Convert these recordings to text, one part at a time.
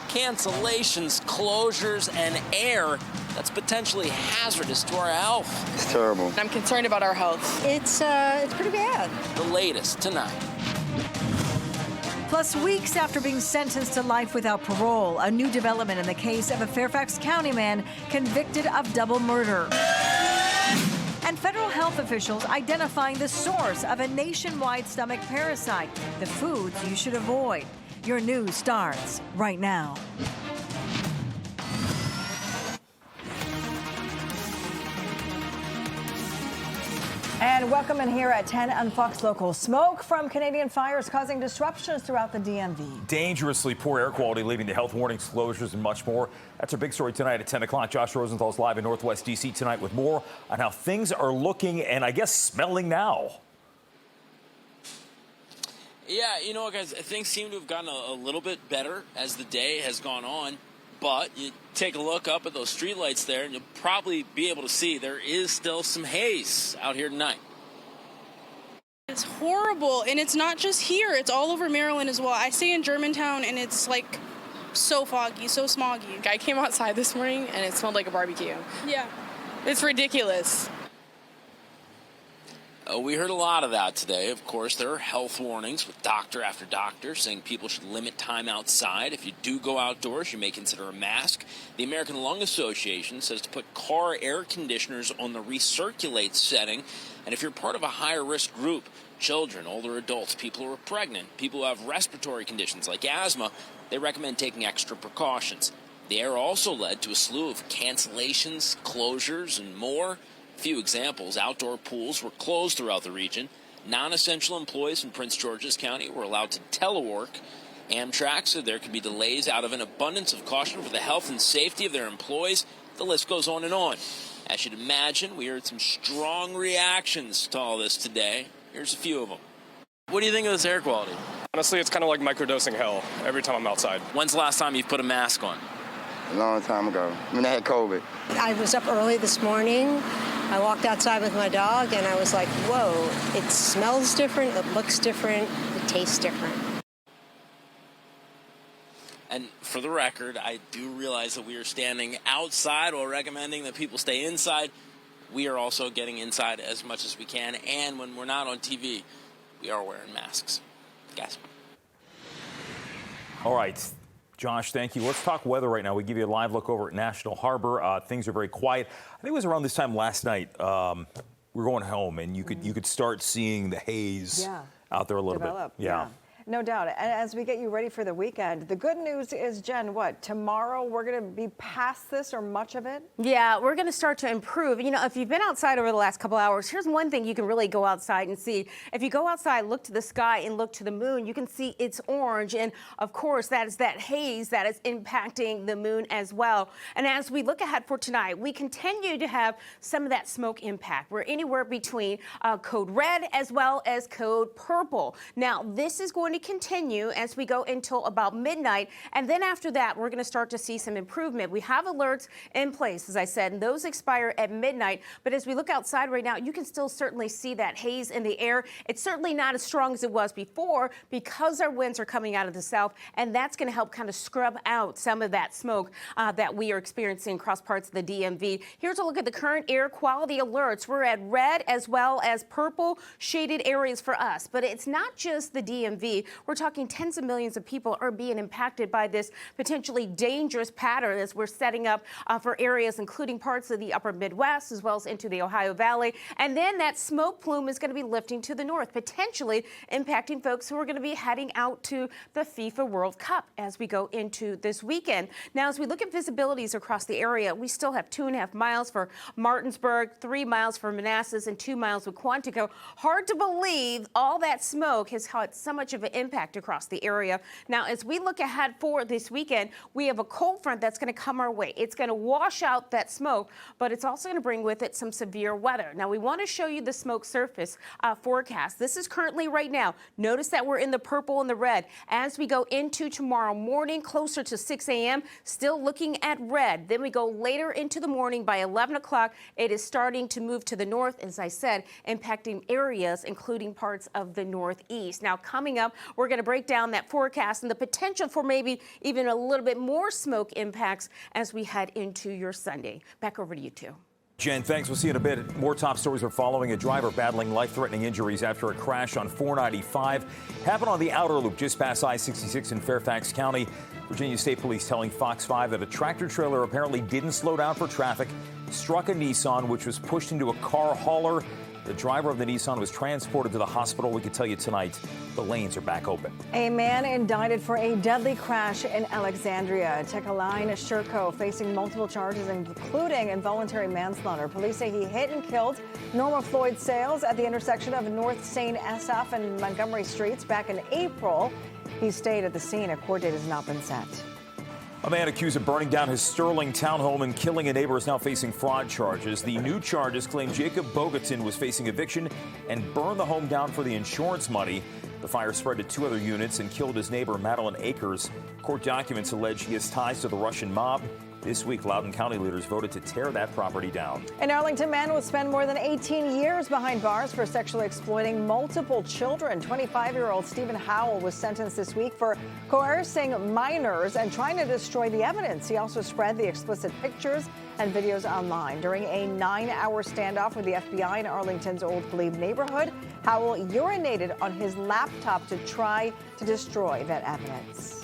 Cancellations, closures, and air that's potentially hazardous to our health. It's terrible. I'm concerned about our health. It's pretty bad. The latest tonight. Plus, weeks after being sentenced to life without parole, a new development in the case of a Fairfax County man convicted of double murder. And federal health officials identifying the source of a nationwide stomach parasite, the foods you should avoid. Your news starts right now. And welcome in here at 10 on Fox Local. Smoke from Canadian fires causing disruptions throughout the DMV. Dangerously poor air quality leading to health warnings, closures, and much more. That's our big story tonight at 10 o'clock. Josh Rosenthal's live in Northwest D.C. tonight with more on how things are looking and, I guess, smelling now. Yeah, you know, guys, things seem to have gotten a little bit better as the day has gone on. But you take a look up at those streetlights there, and you'll probably be able to see there is still some haze out here tonight. It's horrible, and it's not just here. It's all over Maryland as well. I stay in Germantown, and it's like so foggy, so smoggy. I came outside this morning, and it smelled like a barbecue. Yeah. It's ridiculous. We heard a lot of that today. Of course, there are health warnings with doctor after doctor saying people should limit time outside. If you do go outdoors, you may consider a mask. The American Lung Association says to put car air conditioners on the recirculate setting. And if you're part of a higher risk group, children, older adults, people who are pregnant, people who have respiratory conditions like asthma, they recommend taking extra precautions. The air also led to a slew of cancellations, closures, and more. Few examples: outdoor pools were closed throughout the region. Non-essential employees in Prince George's County were allowed to telework. Amtrak said there could be delays out of an abundance of caution for the health and safety of their employees. The list goes on and on. As you'd imagine, we heard some strong reactions to all this today. Here's a few of them. What do you think of this air quality? Honestly, it's kind of like microdosing hell every time I'm outside. When's the last time you've put a mask on? A long time ago, when I had COVID. I was up early this morning. I walked outside with my dog, and I was like, whoa, it smells different, it looks different, it tastes different. And for the record, I do realize that we are standing outside while recommending that people stay inside. We are also getting inside as much as we can, and when we're not on TV, we are wearing masks. Guys. All right. Josh, thank you. Let's talk weather right now. We give you a live look over at National Harbor. Things are very quiet. I think it was around this time last night. We were going home, and you could start seeing the haze out there a little bit. Yeah. No doubt. And as we get you ready for the weekend, the good news is, Jen, what? Tomorrow we're going to be past this or much of it? Yeah, we're going to start to improve. You know, if you've been outside over the last couple hours, here's one thing you can really go outside and see. If you go outside, look to the sky and look to the moon, you can see it's orange. And of course, that is that haze that is impacting the moon as well. And as we look ahead for tonight, we continue to have some of that smoke impact. We're anywhere between code red as well as code purple. Now, this is going to continue as we go until about midnight, and then after that we're going to start to see some improvement. We have alerts in place, as I said, and those expire at midnight, but as we look outside right now, you can still certainly see that haze in the air. It's certainly not as strong as it was before because our winds are coming out of the south, and that's going to help kind of scrub out some of that smoke that we are experiencing across parts of the DMV. Here's a look at the current air quality alerts. We're at red as well as purple shaded areas for us, but it's not just the DMV. We're talking tens of millions of people are being impacted by this potentially dangerous pattern as we're setting up for areas including parts of the upper Midwest as well as into the Ohio Valley. And then that smoke plume is going to be lifting to the north, potentially impacting folks who are going to be heading out to the FIFA World Cup as we go into this weekend. Now, as we look at visibilities across the area, we still have 2.5 miles for Martinsburg, 3 miles for Manassas, and 2 miles with Quantico. Hard to believe all that smoke has had so much of an impact across the area. Now, as we look ahead for this weekend, we have a cold front that's going to come our way. It's going to wash out that smoke, but it's also going to bring with it some severe weather. Now, we want to show you the smoke surface forecast. This is currently right now. Notice that we're in the purple and the red. As we go into tomorrow morning, closer to 6 a.m., still looking at red. Then we go later into the morning by 11 o'clock. It is starting to move to the north, as I said, impacting areas, including parts of the northeast. Now, coming up We're going to break down that forecast and the potential for maybe even a little bit more smoke impacts as we head into your Sunday. Back over to you two. Jen, thanks. We'll see you in a bit. More top stories are following. A driver battling life-threatening injuries after a crash on 495 happened on the outer loop just past I-66 in Fairfax County. Virginia State Police telling Fox 5 that a tractor trailer apparently didn't slow down for traffic, struck a Nissan, which was pushed into a car hauler. The driver of the Nissan was transported to the hospital. We can tell you tonight the lanes are back open. A man indicted for a deadly crash in Alexandria. Tekaline Shurko facing multiple charges, including involuntary manslaughter. Police say he hit and killed Norma Floyd Sales at the intersection of North St. Asaph and Montgomery Streets back in April. He stayed at the scene. A court date has not been set. A man accused of burning down his Sterling townhome and killing a neighbor is now facing fraud charges. The new charges claim Jacob Bogatin was facing eviction and burned the home down for the insurance money. The fire spread to 2 other units and killed his neighbor, Madeline Akers. Court documents allege he has ties to the Russian mob. This week, Loudoun County leaders voted to tear that property down. An Arlington man will spend more than 18 years behind bars for sexually exploiting multiple children. 25-year-old Stephen Howell was sentenced this week for coercing minors and trying to destroy the evidence. He also spread the explicit pictures and videos online. During a 9-hour standoff with the FBI in Arlington's Old Glebe neighborhood, Howell urinated on his laptop to try to destroy that evidence.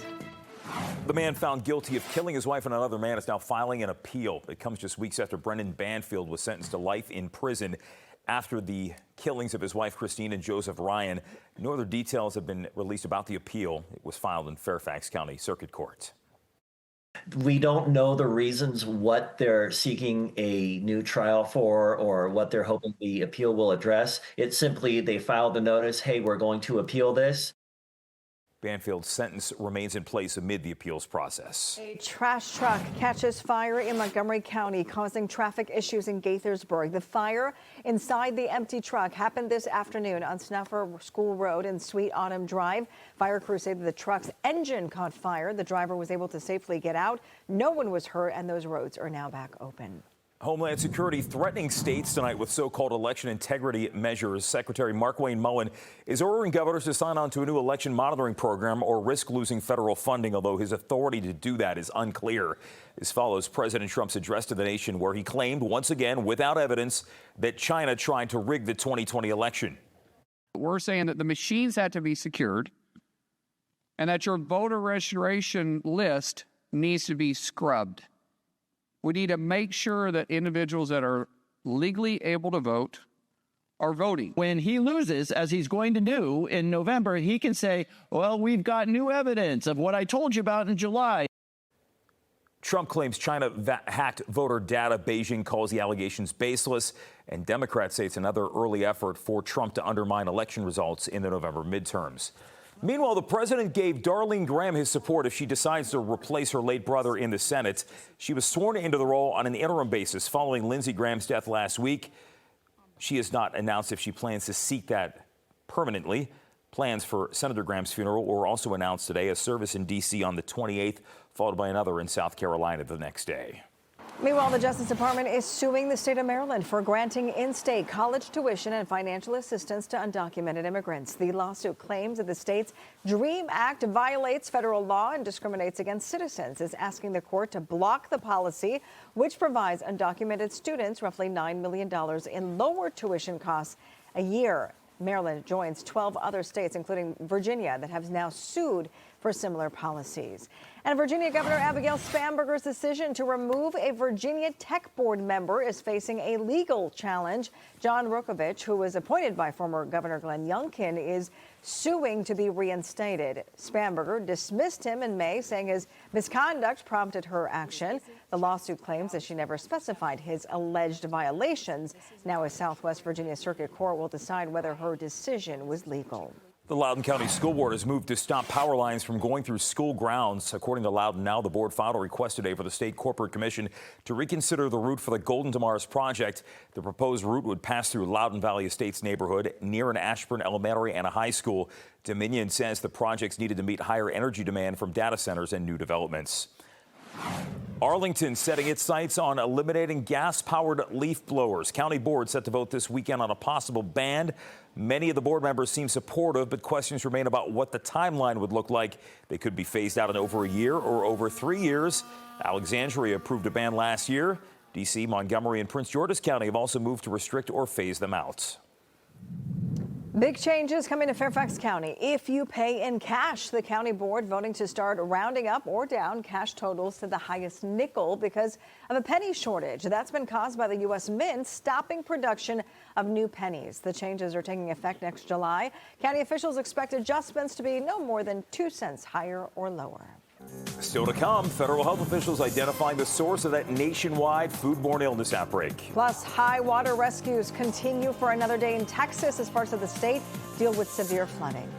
The man found guilty of killing his wife and another man is now filing an appeal. It comes just weeks after Brendan Banfield was sentenced to life in prison after the killings of his wife Christine and Joseph Ryan. No other details have been released about the appeal. It was filed in Fairfax County Circuit Court. We don't know the reasons what they're seeking a new trial for or what they're hoping the appeal will address. It's simply they filed the notice, hey, we're going to appeal this. Banfield's sentence remains in place amid the appeals process. A trash truck catches fire in Montgomery County, causing traffic issues in Gaithersburg. The fire inside the empty truck happened this afternoon on Snuffer School Road and Sweet Autumn Drive. Fire crews say that the truck's engine caught fire. The driver was able to safely get out. No one was hurt, and those roads are now back open. Homeland Security threatening states tonight with so-called election integrity measures. Secretary Markwayne Mullin is ordering governors to sign on to a new election monitoring program or risk losing federal funding, although his authority to do that is unclear. This follows President Trump's address to the nation, where he claimed, once again, without evidence, that China tried to rig the 2020 election. We're saying that the machines had to be secured and that your voter registration list needs to be scrubbed. We need to make sure that individuals that are legally able to vote are voting. When he loses, as he's going to do in November, he can say, well, we've got new evidence of what I told you about in July. Trump claims China hacked voter data. Beijing calls the allegations baseless. And Democrats say it's another early effort for Trump to undermine election results in the November midterms. Meanwhile, the president gave Darlene Graham his support if she decides to replace her late brother in the Senate. She was sworn into the role on an interim basis following Lindsey Graham's death last week. She has not announced if she plans to seek that permanently. Plans for Senator Graham's funeral were also announced today, a service in D.C. on the 28th, followed by another in South Carolina the next day. Meanwhile, the Justice Department is suing the state of Maryland for granting in-state college tuition and financial assistance to undocumented immigrants. The lawsuit claims that the state's DREAM Act violates federal law and discriminates against citizens. It's asking the court to block the policy, which provides undocumented students roughly $9 million in lower tuition costs a year. Maryland joins 12 other states, including Virginia, that have now sued for similar policies. And Virginia Governor Abigail Spanberger's decision to remove a Virginia Tech Board member is facing a legal challenge. John Rokovich, who was appointed by former Governor Glenn Youngkin, is suing to be reinstated. Spanberger dismissed him in May, saying his misconduct prompted her action. The lawsuit claims that she never specified his alleged violations. Now a Southwest Virginia Circuit Court will decide whether her decision was legal. The Loudoun County School Board has moved to stop power lines from going through school grounds. According to Loudoun Now, the board filed a request today for the State Corporate Commission to reconsider the route for the Golden Tomorrows project. The proposed route would pass through Loudoun Valley Estates neighborhood near an Ashburn Elementary and a high school. Dominion says the projects needed to meet higher energy demand from data centers and new developments. Arlington setting its sights on eliminating gas-powered leaf blowers. County board set to vote this weekend on a possible ban. Many of the board members seem supportive, but questions remain about what the timeline would look like. They could be phased out in over a year or over 3 years. Alexandria approved a ban last year. D.C., Montgomery, and Prince George's County have also moved to restrict or phase them out. Big changes coming to Fairfax County. If you pay in cash, the county board voting to start rounding up or down cash totals to the highest nickel because of a penny shortage. That's been caused by the U.S. Mint stopping production of new pennies. The changes are taking effect next July. County officials expect adjustments to be no more than 2 cents higher or lower. Still to come, federal health officials identifying the source of that nationwide foodborne illness outbreak. Plus, high water rescues continue for another day in Texas as parts of the state deal with severe flooding.